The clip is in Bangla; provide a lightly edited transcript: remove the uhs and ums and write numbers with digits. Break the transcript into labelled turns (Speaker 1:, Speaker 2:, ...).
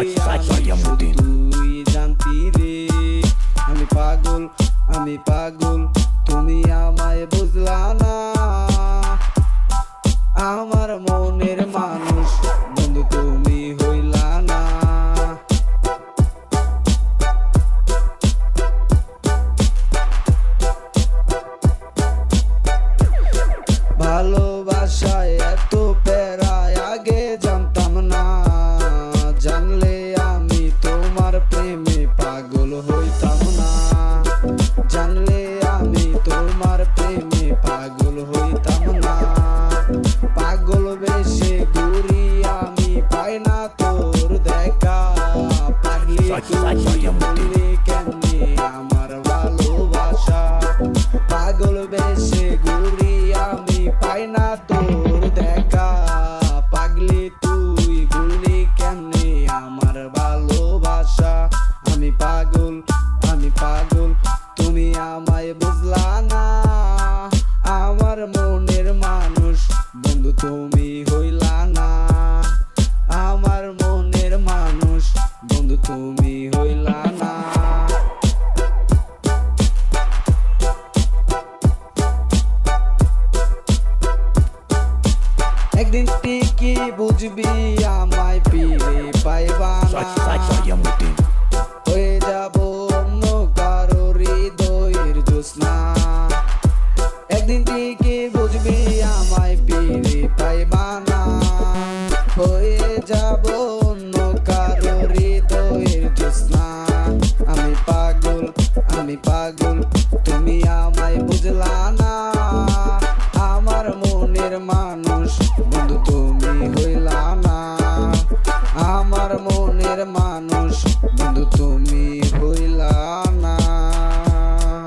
Speaker 1: আমি তুই জানতি রে। আমি পাগল তুমি আমায় বুঝলা না। আমার মনের মানুষ বন্ধু তুমি হইলা না। ভালোবাসায় এত প্যারায় আগে জানতাম না। জানলে আমি তোমার প্রেমে পাগল হইতাম না। জানলে আমি তোমার প্রেমে পাগল হইতাম না। পাগল বেশে ঘুরি আমি পাই না তোর দেখা। পাগলি তুই বললি কেমনে আমার ভালোবাসা। পাগল বেশে ঘুরি আমি পাই না তোর দেখা। পাগলি তুই বললি কেমনে আমার ভালোবাসা। আমি পাগল তুমি আমায় বুঝলা না। আমার মনের মানুষ বন্ধু তুমি হইলা না। আমার মনের মানুষ বন্ধু তুমি হইলা না। একদিন ঠিকই বুঝবি আমায় ফিরে পাইবা না। হয়ে যাব অন্য কারো হৃদয়ের জ্যোৎস্না। একদিন ঠিকই